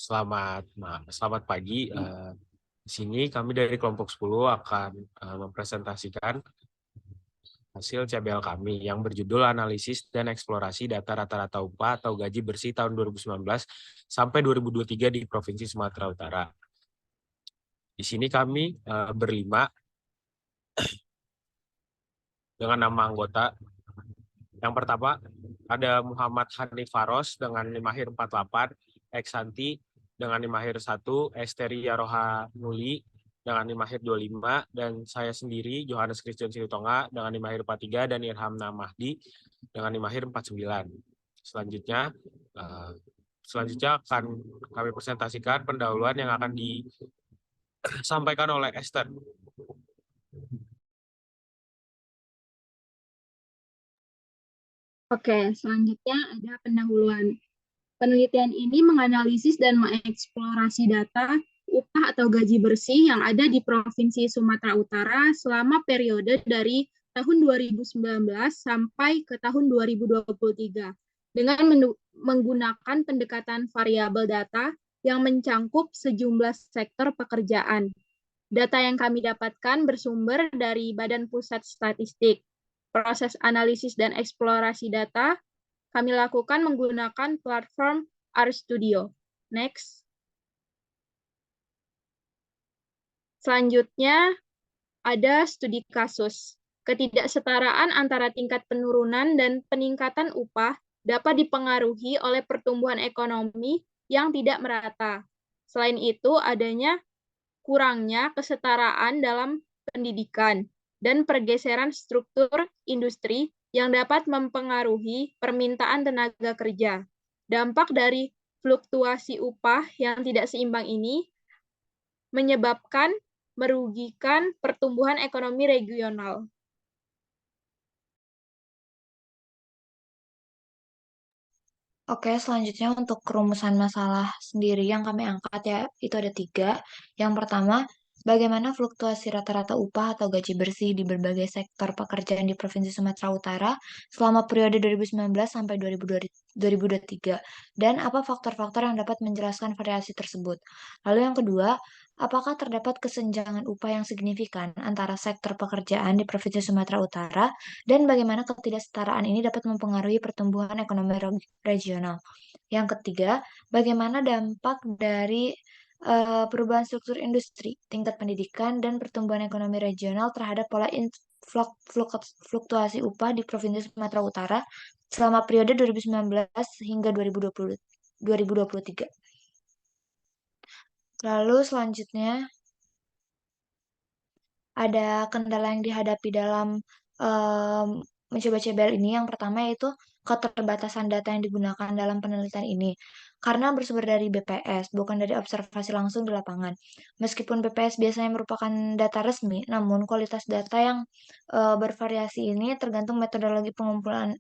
Selamat pagi. Di sini kami dari kelompok 10 akan mempresentasikan hasil CBL kami yang berjudul Analisis dan Eksplorasi Data Rata-Rata Upah atau Gaji Bersih tahun 2019 sampai 2023 di Provinsi Sumatera Utara. Di sini kami berlima dengan nama anggota. Yang pertama ada Muhammad Hanif Faros dengan NIM 48, Eksanti dengan NIM 1, Esteria Roha Muli dengan NIM 25, dan saya sendiri Johannes Christian Silitonga dengan NIM 43 dan Irham Namahdi dengan NIM 49. Selanjutnya akan kami presentasikan pendahuluan yang akan disampaikan oleh Esther. Oke, selanjutnya ada pendahuluan. Penelitian ini menganalisis dan mengeksplorasi data upah atau gaji bersih yang ada di Provinsi Sumatera Utara selama periode dari tahun 2019 sampai ke tahun 2023 dengan menggunakan pendekatan variabel data yang mencangkup sejumlah sektor pekerjaan. Data yang kami dapatkan bersumber dari Badan Pusat Statistik. Proses analisis dan eksplorasi data kami lakukan menggunakan platform RStudio. Next. Selanjutnya ada studi kasus. Ketidaksetaraan antara tingkat penurunan dan peningkatan upah dapat dipengaruhi oleh pertumbuhan ekonomi yang tidak merata. Selain itu, adanya kurangnya kesetaraan dalam pendidikan dan pergeseran struktur industri yang dapat mempengaruhi permintaan tenaga kerja. Dampak dari fluktuasi upah yang tidak seimbang ini menyebabkan merugikan pertumbuhan ekonomi regional. Oke, selanjutnya untuk kerumusan masalah sendiri yang kami angkat ya, itu ada 3. Yang pertama, bagaimana fluktuasi rata-rata upah atau gaji bersih di berbagai sektor pekerjaan di Provinsi Sumatera Utara selama periode 2019 sampai 2023, dan apa faktor-faktor yang dapat menjelaskan variasi tersebut. Lalu yang kedua, apakah terdapat kesenjangan upah yang signifikan antara sektor pekerjaan di Provinsi Sumatera Utara dan bagaimana ketidaksetaraan ini dapat mempengaruhi pertumbuhan ekonomi regional. Yang ketiga, bagaimana dampak dari perubahan struktur industri, tingkat pendidikan, dan pertumbuhan ekonomi regional terhadap pola fluktuasi upah di Provinsi Sumatera Utara selama periode 2019 hingga 2023. Lalu selanjutnya ada kendala yang dihadapi dalam mencoba CBL ini. Yang pertama yaitu keterbatasan data yang digunakan dalam penelitian ini. Karena bersumber dari BPS, bukan dari observasi langsung di lapangan. Meskipun BPS biasanya merupakan data resmi, namun kualitas data yang bervariasi ini tergantung metodologi pengumpulan,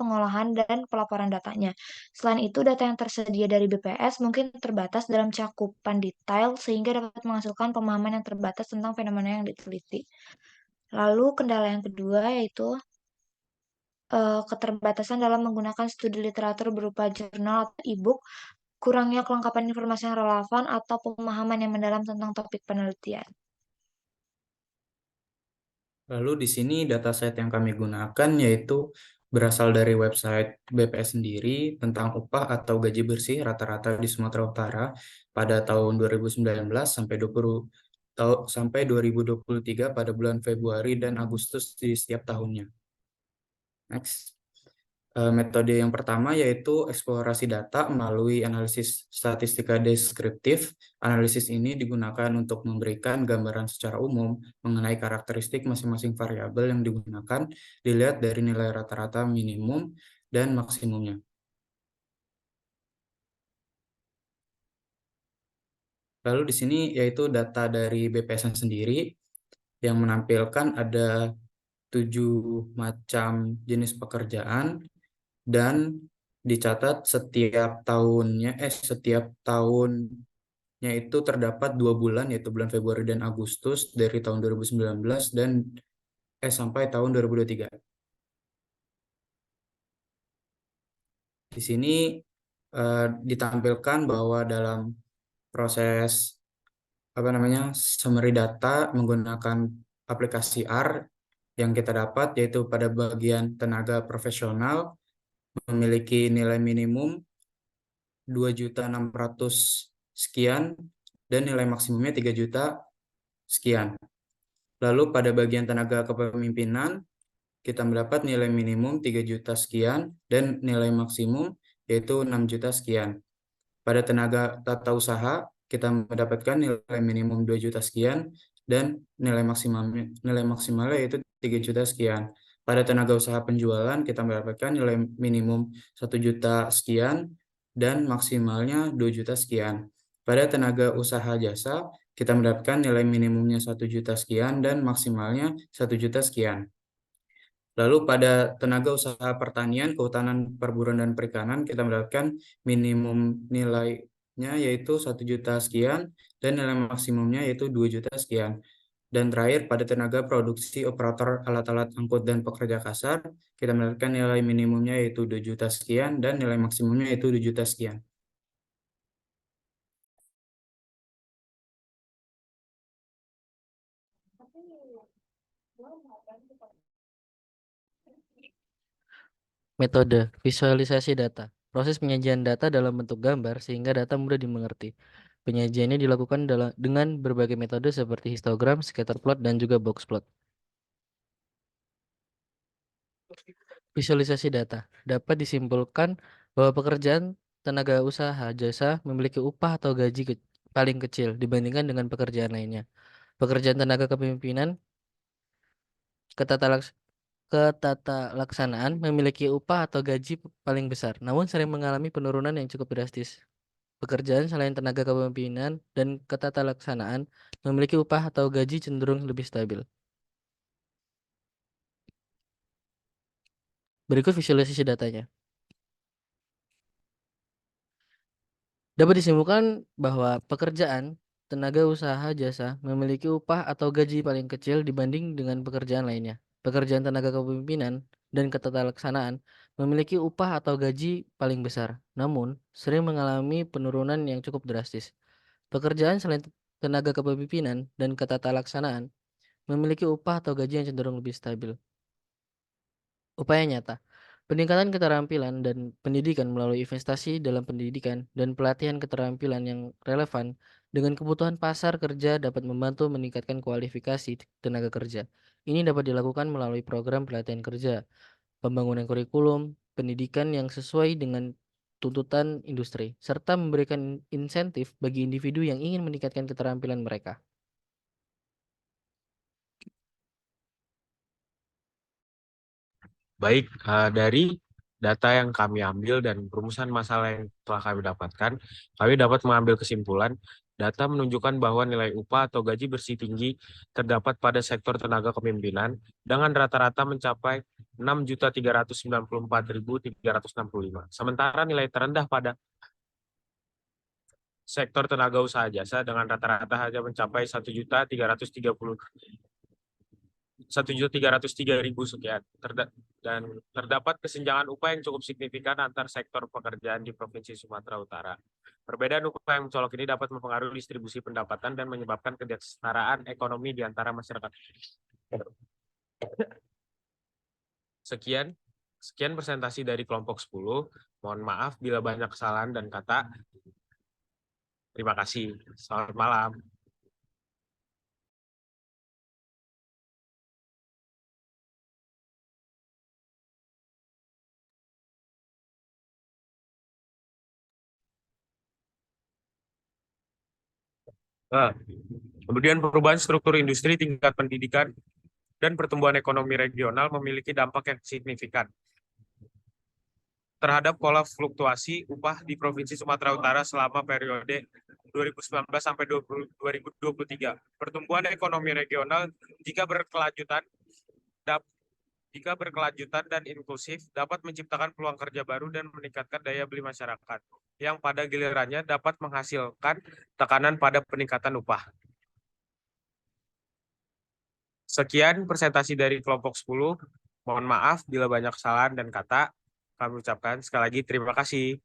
pengolahan, dan pelaporan datanya. Selain itu, data yang tersedia dari BPS mungkin terbatas dalam cakupan detail sehingga dapat menghasilkan pemahaman yang terbatas tentang fenomena yang diteliti. Lalu kendala yang kedua yaitu keterbatasan dalam menggunakan studi literatur berupa jurnal atau e-book, kurangnya kelengkapan informasi yang relevan, atau pemahaman yang mendalam tentang topik penelitian. Lalu di sini dataset yang kami gunakan yaitu berasal dari website BPS sendiri tentang upah atau gaji bersih rata-rata di Sumatera Utara pada tahun 2019 sampai 2023 pada bulan Februari dan Agustus di setiap tahunnya. Next. Metode yang pertama yaitu eksplorasi data melalui analisis statistika deskriptif. Analisis ini digunakan untuk memberikan gambaran secara umum mengenai karakteristik masing-masing variabel yang digunakan, dilihat dari nilai rata-rata minimum dan maksimumnya. Lalu di sini yaitu data dari BPS sendiri yang menampilkan ada 7 macam jenis pekerjaan, dan dicatat setiap tahunnya itu terdapat 2 bulan yaitu bulan Februari dan Agustus dari tahun 2019 sampai tahun 2023. Di sini ditampilkan bahwa dalam proses summary data menggunakan aplikasi R yang kita dapat, yaitu pada bagian tenaga profesional memiliki nilai minimum 2.600.000 sekian dan nilai maksimumnya 3 juta sekian. Lalu pada bagian tenaga kepemimpinan kita mendapat nilai minimum 3 juta sekian dan nilai maksimum yaitu 6 juta sekian. Pada tenaga tata usaha kita mendapatkan nilai minimum 2 juta sekian dan nilai maksimalnya yaitu 3 juta sekian. Pada tenaga usaha penjualan kita mendapatkan nilai minimum 1 juta sekian dan maksimalnya 2 juta sekian. Pada tenaga usaha jasa kita mendapatkan nilai minimumnya 1 juta sekian dan maksimalnya 1 juta sekian. Lalu pada tenaga usaha pertanian, kehutanan, perburuan, dan perikanan kita mendapatkan minimum nilainya yaitu 1 juta sekian dan nilai maksimumnya yaitu 2 juta sekian. Dan terakhir pada tenaga produksi operator alat-alat angkut dan pekerja kasar kita mendapatkan nilai minimumnya yaitu 2 juta sekian dan nilai maksimumnya yaitu 2 juta sekian. Metode visualisasi data. Proses penyajian data dalam bentuk gambar sehingga data mudah dimengerti. Penyajiannya dilakukan dengan berbagai metode seperti histogram, scatter plot, dan juga box plot. Visualisasi data dapat disimpulkan bahwa pekerjaan tenaga usaha jasa memiliki upah atau gaji paling kecil dibandingkan dengan pekerjaan lainnya. Pekerjaan tenaga kepemimpinan Ketatalaksanaan memiliki upah atau gaji paling besar, namun sering mengalami penurunan yang cukup drastis. Pekerjaan selain tenaga kepemimpinan dan ketatalaksanaan memiliki upah atau gaji cenderung lebih stabil. Berikut visualisasi datanya. Dapat disimpulkan bahwa pekerjaan tenaga usaha jasa memiliki upah atau gaji paling kecil dibanding dengan pekerjaan lainnya. Pekerjaan tenaga kepemimpinan dan ketatalaksanaan memiliki upah atau gaji paling besar, namun sering mengalami penurunan yang cukup drastis. Pekerjaan selain tenaga kepemimpinan dan ketatalaksanaan memiliki upah atau gaji yang cenderung lebih stabil. Upaya nyata. Peningkatan keterampilan dan pendidikan melalui investasi dalam pendidikan dan pelatihan keterampilan yang relevan dengan kebutuhan pasar kerja dapat membantu meningkatkan kualifikasi tenaga kerja. Ini dapat dilakukan melalui program pelatihan kerja, pembangunan kurikulum, pendidikan yang sesuai dengan tuntutan industri, serta memberikan insentif bagi individu yang ingin meningkatkan keterampilan mereka. Baik, dari data yang kami ambil dan perumusan masalah yang telah kami dapatkan, kami dapat mengambil kesimpulan data menunjukkan bahwa nilai upah atau gaji bersih tinggi terdapat pada sektor tenaga kepemimpinan dengan rata-rata mencapai 6.394.365. Sementara nilai terendah pada sektor tenaga usaha jasa dengan rata-rata hanya mencapai 1.303.000 sekian. Dan terdapat kesenjangan upah yang cukup signifikan antar sektor pekerjaan di Provinsi Sumatera Utara. Perbedaan upah yang mencolok ini dapat mempengaruhi distribusi pendapatan dan menyebabkan kesetaraan ekonomi di antara masyarakat. Sekian presentasi dari kelompok 10. Mohon maaf bila banyak kesalahan dan kata. Terima kasih. Selamat malam. Kemudian perubahan struktur industri, tingkat pendidikan, dan pertumbuhan ekonomi regional memiliki dampak yang signifikan terhadap pola fluktuasi upah di Provinsi Sumatera Utara selama periode 2019 sampai 2023. Pertumbuhan ekonomi regional jika berkelanjutan dan inklusif dapat menciptakan peluang kerja baru dan meningkatkan daya beli masyarakat, yang pada gilirannya dapat menghasilkan tekanan pada peningkatan upah. Sekian presentasi dari kelompok 10. Mohon maaf bila banyak kesalahan dan kata. Kami ucapkan sekali lagi terima kasih.